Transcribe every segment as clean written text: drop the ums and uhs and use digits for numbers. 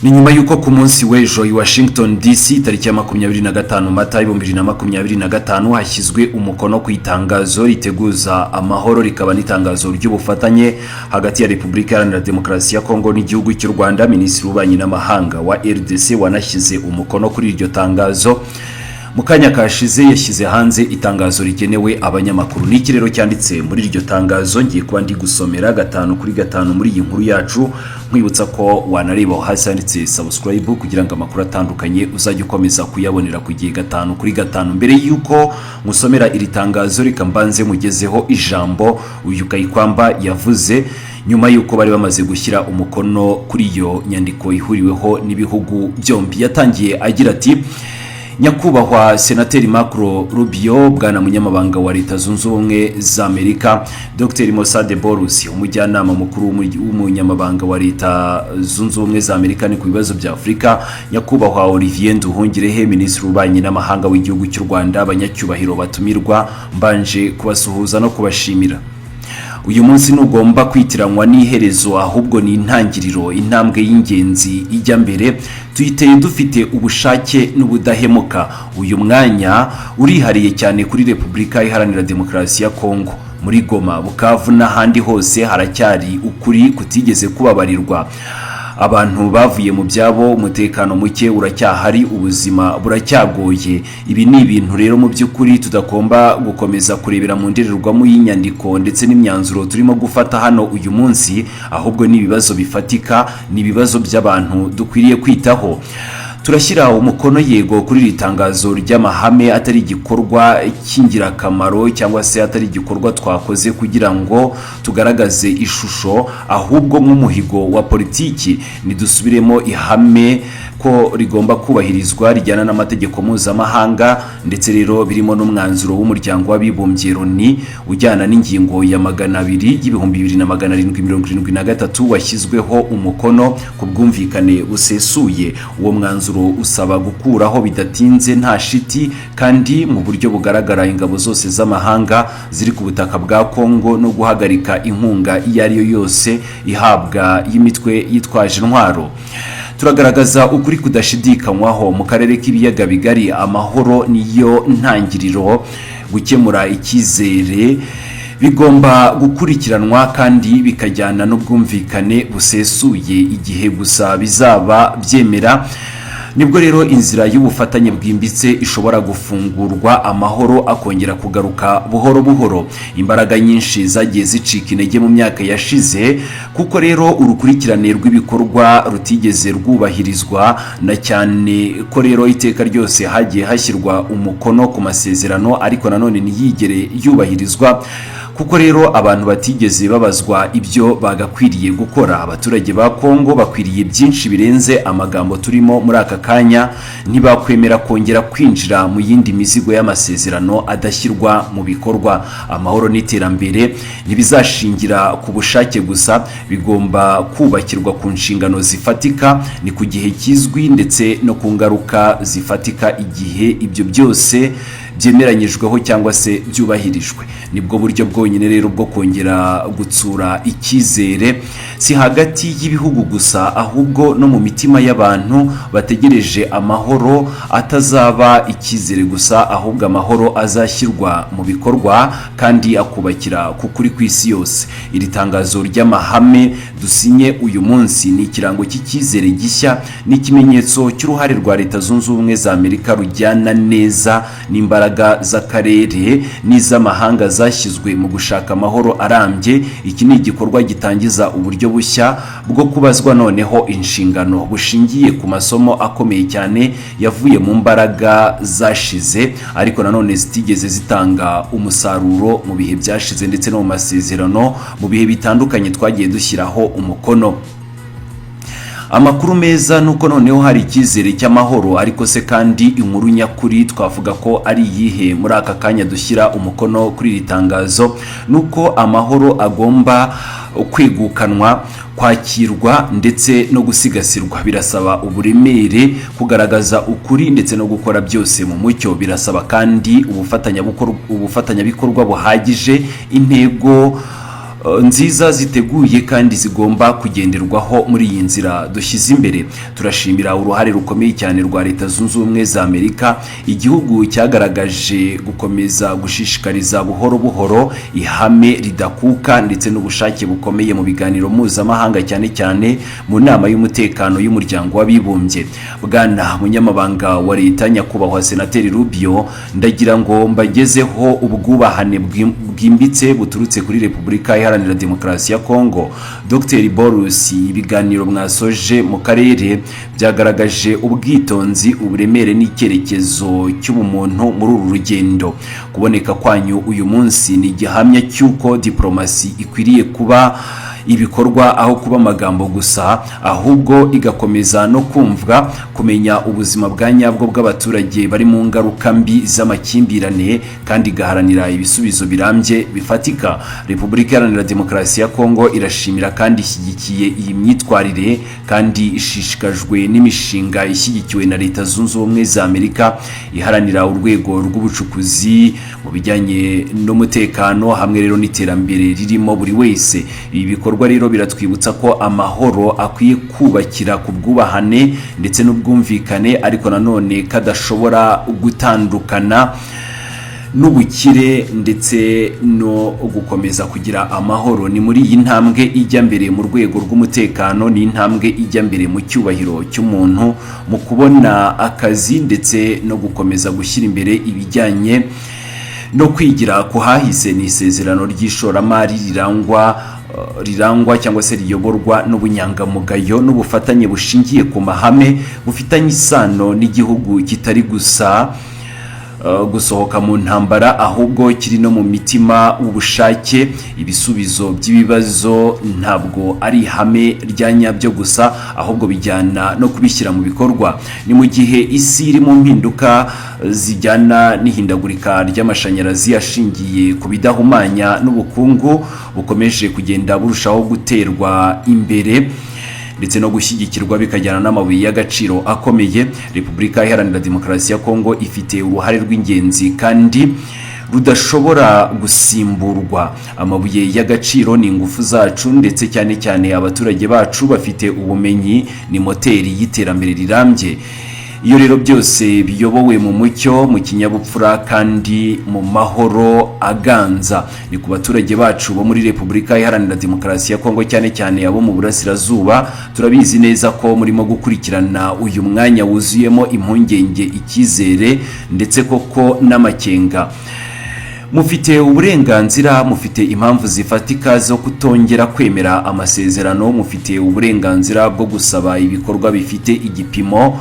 Ni nyuma yuko ku munsi w'ejo i Washington DC tariki ya 25 Mata 2025 hashyizwe umukono ku itangazo riteguza amahoro rikaba n'itangazo ry'ubufatanye hagati ya Repubulika Iharanira Demokarasi ya Kongo n'igihugu cy'u Rwanda. Minisitiri w'Ububanyi n'Amahanga wa RDC wanashyize umukono kuri iryo tangazo. Mukanya kashize yashyize hanze itangazo rigenewe abanyamakuru. Ni kirero cyanditse muri iryo tangazo ngiye kuba ndi gusomera 5 muri iyi nkuru yacu, nkwibutsa ko wanareba hasi handitse subscribe kugira ngo amakuru atandukanye uzajye ukomeza kuyabonera ku gihe 5 mbere yuko musomera iri tangazo rikambanze mugezeho ijambo uyu Kayikwamba yavuze nyuma yuko bari bamaze gushyira umukono kuri iyo nyandiko ihuriweho n'ibihugu byombi. Yatangiye agira ati: Nyakubahwa Senateri Marco Rubio, bwana munyamabanga wa Leta Zunze Ubumwe za Amerika, Dr. Mosade Borus, umujyanama mukuru w'umunyamabanga wa Leta Zunze Ubumwe za Amerika ni ku bibazo bya Afrika, Nyakubahwa Olivier Nduhungirehe, Minisitiri w'Ububanyi n'Amahanga w'igihugu cy'u Rwanda, abanyacyubahiro batumirwa, mbanje kubasuhuza no kubashimira. Uyu munsi ntugomba kwitiranwa n'iherezo, ahubwo ni intangiriro, intambwe y'ingenzi ijya mbere. Tuyiteye dufite ubushake n'ubudahemuka. Uyu mwanya urihariye cyane kuri Repubulika Iharanira Demokarasi ya Kongo. Muri Goma, Bukavu n'ahandi hose haracyari ukuri kutigeze kubabarirwa. Abantu bavuye mu byabo, umutekano muke uracyahari, ubuzima buracyagoye. Ibi ni ibintu rero mu by'ukuri tudagomba gukomeza kurebera mu ndorerwamo y'inyandiko ndetse n'imyanzuro turimo gufata hano uyu munsi, ahubwo ni ibibazo bifatika, ni ibibazo by'abantu dukwiriye kwitaho. Turashyira umukono yego kuri iri tangazo ry'amahame, atari igikorwa cy'ingirakamaro cyangwa se atari igikorwa twakoze kugira ngo tugaragaze ishusho, ahubwo nk'umuhigo wa politiki nidusubiremo ihame ko rigomba kubahirizwa rijyana n'amategeko mpuzamahanga, ndetse rero birimo n'umwanzuro w'umuryango w'abibumbye Loni ujyana n'ingingo ya 200,773 washyizweho umukono ku bwumvikane busesuye. Uwo mwanzuro usaba gukuraho bidatinze nta shiti kandi mu buryo bugaragara ingabo zose z'amahanga ziri ku butaka bwa Kongo no guhagarika inkunga iyo ari yo yose ihabwa y'imitwe yitwaje intwaro. Turagaragaza ukuri kudashidikanywaho mu karere k'ibiyaga bigari, amahoro niyo ntangiriro. Gukemura icyizere bigomba gukurikiranwa kandi bikajyana n'ubwumvikane busesuye. Igihe gusa bizaba byemera nibwo rero inzira y'ubufatanye bwimbitse ishobora gufungurwa, amahoro akongera kugaruka buhoro buhoro. Imbaraga nyinshi zagiye zicika intege mu myaka yashize, kuko rero urukurikirane rw'ibikorwa rutigeze rwubahirizwa, na cyane ko rero iteka ryose hagiye hashyirwa umukono ku masezerano ariko nanone ntiyigere yubahirizwa, kuko rero abantu batigeze babazwa ibyo bagakwiriye gukora. Abaturage ba Kongo bakwiriye byinshi birenze amagambo turimo muri aka kanya. Ntibakwemera kongera kwinjira mu yindi mizigo y'amasezerano adashyirwa mu bikorwa. Amahoro n'iterambere ntibizashingira ku bushake gusa, bigomba kubakirwa ku nshingano zifatika, ni ku gihe kizwi ndetse no ku ngaruka zifatika. Igihe ibyo byose byemeranyijweho cyangwa se byubahirijwe, nibwo buryo bwonyine rero bwo kongera gutsura icyizere, si hagati y'ibihugu gusa ahubwo no mu mitima y'abantu bategereje amahoro. Atazaba icyizere gusa, ahubwo amahoro azashyirwa mu bikorwa kandi akubakira kuri kw'isi yose. Iri tangazo ry'amahame dusinye uyu munsi ni ikirango cy'icyizere gishya, n'ikimenyetso cy'uruhare rwa Leta Zunze Ubumwe za Amerika rujyana neza n'imbaraga z'akarere n'iz'amahanga zashyizwe mu gushaka amahoro arambye. Iki ni igikorwa gitangiza uburyo bushya bwo kubazwa noneho inshingano, bushingiye ku masomo akomeye cyane yavuye mu mbaraga zashize ariko nanone zitigeze zitanga umusaruro mu bihe byashize ndetse no mu masezerano mu bihe bitandukanye twagiye dushyiraho umukono. Amakuru meza nuko noneho hari icyizere cy'amahoro, ariko se kandi inkuru nyakuri twavuga ko ari yihe muri aka kanya dushyira umukono kuri iri tangazo? Nuko amahoro agomba kwegukanwa, kwakirwa ndetse no gusigasirwa. Birasaba uburemere, kugaragaza ukuri ndetse no gukora byose mu mucyo. Birasaba kandi ubufatanyabikorwa buhagije, intego nziza ziteguye kandi zigomba kugenderwaho muri iyi nzira dushyize imbere. Turashimira uruhare rukomeye cyane rwa Leta Zunze Ubumwe za Amerika, igihugu cyagaragaje gukomeza gushishikariza buhoro buhoro ihame ridakuka ndetse n'ubushake bukomeye mu biganiro mpuzamahanga, cyane cyane mu nama y'umutekano y'umuryango w'abibumbye. Bwana Munyamabanga wa Leta Nyakubahwa Senateri Rubio, ndagira ngo mbagezeho ubwubahane bwimbitse buturutse kuri Repubulika Iharanira Demokarasi ya Kongo. Dr Boris, ibiganiro mwasoje mu karere byagaragaje ubwitonzi, uburemere n'icyerekezo cy'ubumuntu muri uru rugendo. Kuboneka kwanyu uyu munsi ni igihamya cy'uko diplomasi ikwiriye kuba ibikorwa aho kuba amagambo gusa, ahubwo igakomeza no kumvwa, kumenya ubuzima bwa nyabwo bw'abaturage bari mu ngaruka mbi z'amakimbirane, kandi igaharanira ibisubizo birambye bifatika. Repubulika Iharanira Demokarasi ya Kongo irashimira kandi ishyigikiye iyi myitwarire, kandi ishishikajwe n'imishinga ishyigikiwe na Leta Zunze Ubumwe za Amerika iharanira urwego rw'ubucukuzi mu bijyanye n'umutekano hamwe rero n'iterambere ririmo buri wese. Ibi bikorwa rero biratwibutsa ko amahoro akwiye kubakira ku bwubahane ndetse n'ubwumvikane, ariko nanone kadashobora gutandukana n'ubukire ndetse no gukomeza kugira amahoro. Ni muri iyi ntambwe ijya mbere mu rwego rw'umutekano, ni intambwe ijya mbere mu cyubahiro cy'umuntu, mu kubona akazi ndetse no gukomeza gushyira imbere ibijyanye no kwigira kuhahise. Ni isezerano ry'ishoramari rirangwa cyangwa se riyoborwa n'ubunyangamugayo n'ubufatanye bushingiye ku mahame, bufitanye isano n'igihugu kitari gusa gusohoka mu ntambara, ahubwo kiri no mu mitima w'ubushake. Ibisubizo by'ibibazo ntabwo ari ihame rya nyabyo gusa, ahubwo bijyana no kubishyira mu bikorwa. Ni mu gihe isi iri mu mpinduka zijyana n'ihindagurika ry'amashanyarazi ashingiye ku bidahumanya n'ubukungu bukomeje kugenda burushaho guterwa imbere ndetse no gushyigikirwa bikajyana n'amabuye y'agaciro akomeye. Repubulika Iharanira Demokarasi ya Kongo ifite uruhare rw'ingenzi kandi rudashobora gusimburwa. Amabuye y'agaciro ni ingufu zacu, ndetse cyane cyane abaturage bacu bafite ubumenyi, ni moteri y'iterambere rirambye. Iyo rero byose biyobowe mu mucyo, mu kinyabupfura kandi mu mahoro aganza, ni ku baturage bacu bo muri Repubulika Iharanira Demokarasi ya Kongo, cyane cyane abo mu burasirazuba. Turabizi neza ko murimo gukurikirana uyu mwanya wuzuyemo impungenge, icyizere ndetse koko n'amakenga. Mufite uburenganzira, mufite impamvu zifatika zo kutongera kwemera amasezerano, mufite uburenganzira bwo gusaba ibikorwa bifite igipimo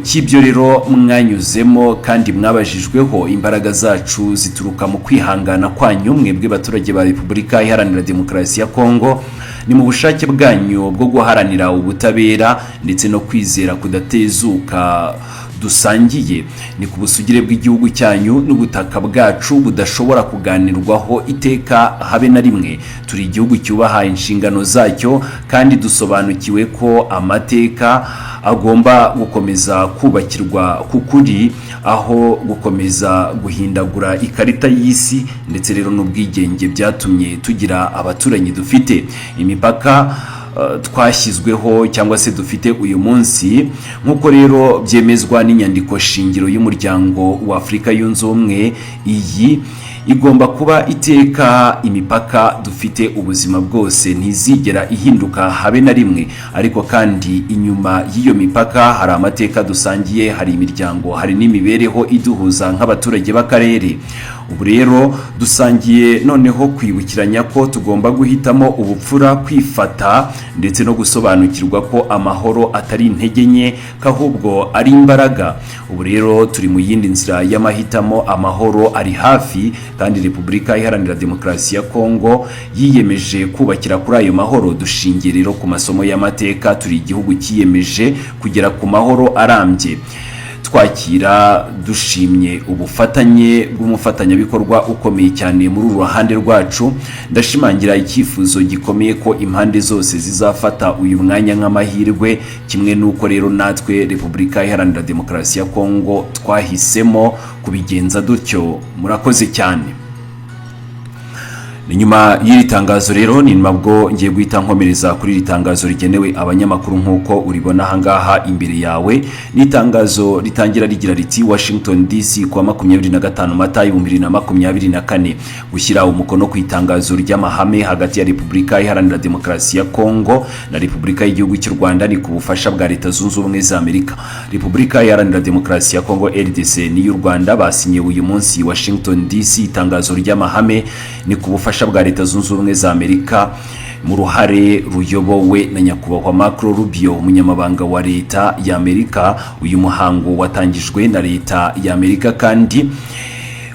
cy'ibyo rero mwanyuzemo kandi mwabajijweho. Imbaraga zacu zituruka mu kwihangana kwanyu, mwebwe baturage ba Repubulika Iharanira Demokarasi ya Kongo. Ni mu bushake bwanyu bwo guharanira ubutabera ndetse no kwizera kudatezuka dusangiye. Ni ku busugire bw'igihugu cyanyu n'ubutaka bwacu budashobora kuganirwaho iteka habe na rimwe. Turi igihugu cyubaha inshingano zacyo, kandi dusobanukiwe ko amateka agomba gukomeza kubakirwa kukuri, aho gukomeza guhindagura ikarita y'isi ndetse rero n'ubwigenge byatumye tugira abaturanyi dufite. Imipaka twashyizweho cyangwa se dufite uyu munsi, nk'uko rero byemezwa n'inyandiko shingiro y'umuryango wa Afurika Yunze Ubumwe, iyi igomba kuba iteka. Imipaka dufite ubuzima bwose ntizigera ihinduka habe na rimwe, ariko kandi inyuma y'iyo mipaka hari amateka dusangiye, hari imiryango, hari n'imibereho iduhuza nk'abaturage b'akarere. Ubu rero dusangiye noneho kwibukiranya ko tugomba guhitamo ubupfura, kwifata ndetse no gusobanukirwa ko amahoro atari intege nke, ahubwo ari imbaraga. Ubu rero turi mu yindi nzira y'amahitamo. Amahoro ari hafi, kandi Repubulika Iharanira Demokarasi ya Kongo yiyemeje kubakira kuri ayo mahoro. Dushingiye rero ku masomo y'amateka, turi igihugu cyiyemeje kugera ku mahoro arambye. Twakira dushimye ubufatanye bw'umufatanyabikorwa ukomeye cyane muri uru ruhande rwacu. Ndashimangira icyifuzo gikomeye ko impande zose zizafata uyu mwanya nk'amahirwe, kimwe n'uko rero natwe Repubulika Iharanira Demokarasi ya Kongo twahisemo kubigenza dutyo. Murakoze cyane. nyuma y'iri tangazo rero ni nabwo ngiye guhita nkomereza kuri iri tangazo rigenewe abanyamakuru nk'uko uribona ahangaha imbere yawe. Ni itangazo ritangira rigira riti Washington DC kuwa 25 Mata 2024 gushyira umukono ku itangazo ry'amahame hagati ya Repubulika Iharanira Demokarasi ya Kongo na Repubulika y'Igihugu cy'u Rwanda ni ku bufasha bwa Leta Zunze Ubumwe za Amerika. Repubulika Iharanira Demokarasi ya Kongo RDC n'iy'u Rwanda basinye uyu munsi Washington DC itangazo ry'amahame ni ku bufasha bwa Leta Zunze Ubumwe za Amerika mu ruhare ruyobowe na nyakubahwa Marco Rubio umunyamabanga wa Leta ya Amerika. Uyu muhango watangijwe na Leta ya Amerika kandi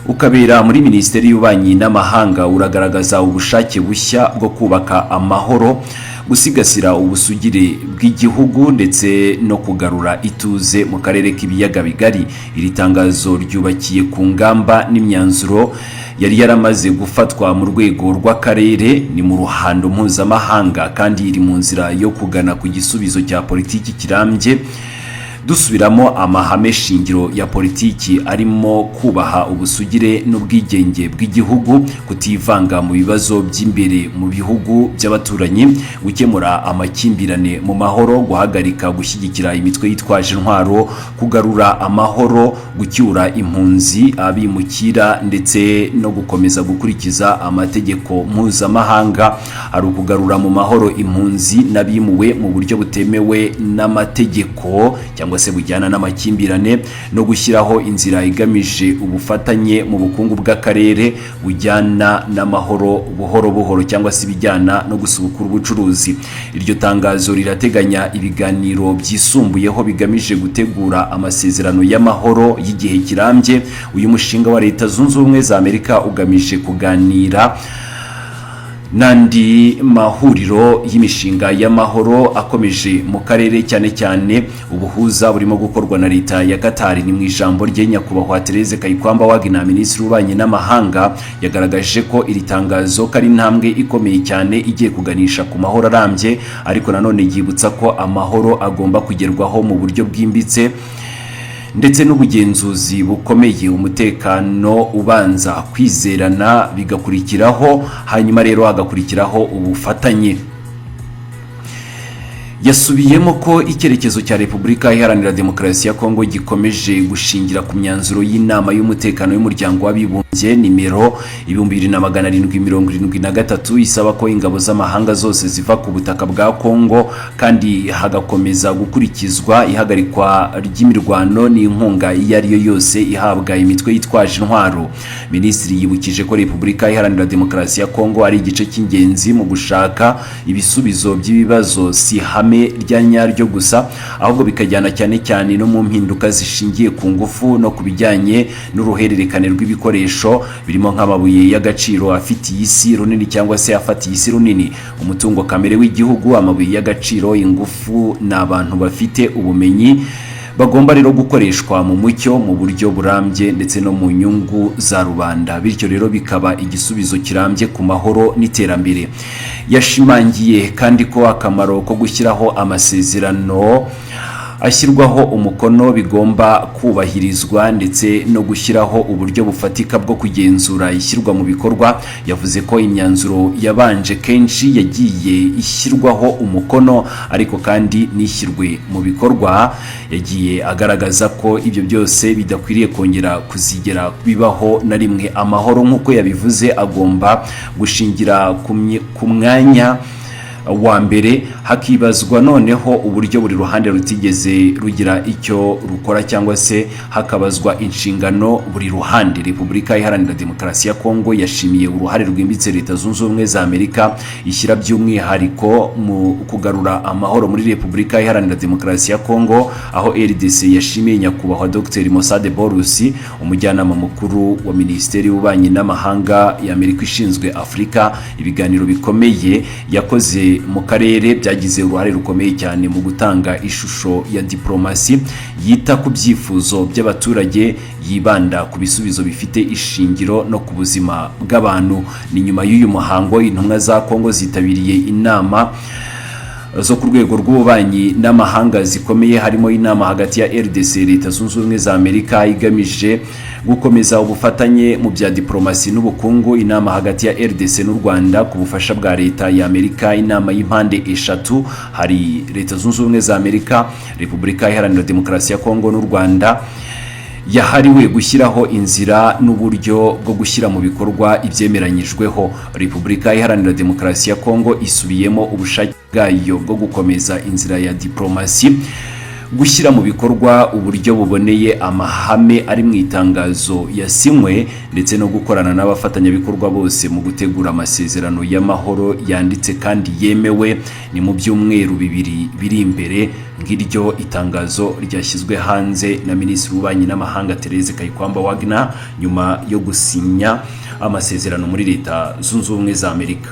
ukabera muri Minisiteri y'Ububanyi n'Amahanga, uragaragaza ubushake bushya bwo kubaka amahoro, gusigasira ubusugire bw'igihugu ndetse no kugarura ituze mu karere k'ibiyaga bigari. Iri tangazo ryubakiye ku ngamba n'imyanzuro yari yaramaze gufatwa mu rwego rw'akarere, ni mu ruhando mpuzamahanga kandi iri mu nzira yo kugana ku gisubizo cya politiki kirambye. Dusubiramo amahame shingiro ya politiki arimo kubaha ubusugire n'ubwigenge bw'igihugu, kutivanga mu bibazo by'imbere mu bihugu by'abaturanyi, gukemura amakimbirane mu mahoro, guhagarika gushyigikira imitwe yitwaje intwaro, kugarura amahoro, gucyura impunzi, abimukira ndetse no gukomeza gukurikiza amategeko mpuzamahanga. Hari ukugarura mu mahoro impunzi n'abimuwe mu buryo butemewe n'amategeko cyangwa se bujyana n'amakimbirane, no gushyiraho inzira igamije ubufatanye mu bukungu bw'akarere bujyana n'amahoro buhoro buhoro cyangwa se bijyana no gusubukura ubucuruzi. Iryo tangazo rirateganya ibiganiro byisumbuyeho bigamije gutegura amasezerano y'amahoro y'igihe kirambye. Uyu mushinga wa Leta Zunze Ubumwe za Amerika ugamije kuganira n'andi mahuriro y'imishinga y'amahoro akomeje mu karere, cyane cyane ubuhuza burimo gukorwa na Leta ya Qatar. Ni mu ijambo rye nyakubahwa Therese Kayikwamba Wagner, Minisitiri w'Ububanyi n'Amahanga, yagaragaje ko iri tangazo kari intambwe ikomeye cyane igiye kuganisha ku mahoro arambye, ariko nanone yibutsa ko amahoro agomba kugerwaho mu buryo bwimbitse ndetse n'ubugenzuzi bukomeye, umutekano ubanza kwizerana bigakurikiraho, hanyuma rero hagakurikiraho ubufatanye. Yasubiyemo ko icyerekezo cya Repubulika Iharanira Demokarasi ya Kongo gikomeje gushingira ku myanzuro y'inama y'umutekano y'umuryango w'abibumbye nimero 2773 isaba ko ingabo z'amahanga zose ziva ku butaka bwa Kongo kandi hagakomeza gukurikizwa ihagarikwa ry'imirwano n'inkunga iyo ari yo yose ihabwa imitwe yitwaje intwaro. Minisitiri yibukije ko Repubulika Iharanira Demokarasi ya Kongo ari igice cy'ingenzi mu gushaka ibisubizo by'ibibazo si hame rya nyaryo gusa, ahubwo bikajyana cyane cyane no mu mpinduka zishingiye ku ngufu no kubijyanye n'uruhererekane rw'ibikoresho birimo nk'amabuye y'agaciro afitiye isi runini cyangwa se afatiye isi runini, umutungo kamere w'igihugu, amabuye y'agaciro, ingufu n'abantu bafite ubumenyi bagomba rero gukoreshwa mu mucyo, mu buryo burambye ndetse no mu nyungu za rubanda, bityo rero bikaba igisubizo kirambye ku mahoro n'iterambere. Yashimangiye kandi ko akamaro ko gushyiraho amasezerano ashyirwaho umukono bigomba kubahirizwa ndetse no gushyiraho uburyo bufatika bwo kugenzura ishyirwa mu bikorwa. Yavuze ko imyanzuro yabanje kenshi yagiye ishyirwaho umukono ariko kandi nishyirwe mu bikorwa. Yagiye agaragaza ko ibyo byose bidakwiriye kongera kuzigera bibaho na rimwe. Amahoro nk'uko yabivuze agomba gushingira ku mwanya wa mbere, hakibazwa noneho uburyo buri ruhande rutigeze rugira icyo rukora cyangwa se hakabazwa inshingano buri ruhande. Repubulika Iharanira Demokarasi ya Kongo yashimiye uruhare rwimbitse Leta Zunze Ubumwe za Amerika ishyira by'umwihariko mu kugarura amahoro muri Repubulika Iharanira Demokarasi ya Kongo, aho RDC yashimiye nyakubahwa Dr Mossad Borusi, umujyanama mukuru wa Minisiteri y'Ububanyi n'Amahanga ya Amerika ishinzwe Afurika. Ibiganiro bikomeye yakoze mu karere byagize uruhare rukomeye cyane mu gutanga ishusho ya diplomasi yita ku byifuzo by'abaturage, yibanda ku bisubizo bifite ishingiro no ku buzima bw'abantu. Ni nyuma y'uyu muhango intumwa za Kongo zitabiriye inama zo ku rwego rw'ububanyi n'amahanga zikomeye, harimo inama hagati ya RDC, Leta Zunze Ubumwe za Amerika igamije gukomeza ubufatanye mu bya diplomasi n'ubukungu, inama hagati ya RDC n'u Rwanda ku bufasha bwa leta ya Amerika, inama y'impande eshatu hari Leta Zunze Ubumwe za Amerika, Repubulika Iharanira Demokarasi ya Kongo n'u Rwanda yahariwe gushyiraho inzira n'uburyo bwo gushyira mu bikorwa ibyemeranyijweho. Repubulika Iharanira Demokarasi ya Kongo isubiyemo ubushake bwayo bwo gukomeza inzira ya diplomasi, gushyira mu bikorwa uburyo buboneye amahame ari mu itangazo yasinywe, ndetse no gukorana n'abafatanyabikorwa bose mu gutegura amasezerano y'amahoro yanditse kandi yemewe. Ni mu byumweru bibiri biri imbere ngiryo itangazo ryashyizwe hanze na Minisitiri w'Ububanyi n'Amahanga Therese Kayikwamba Wagner nyuma yo gusinya amasezerano muri Leta Zunze Ubumwe za Amerika.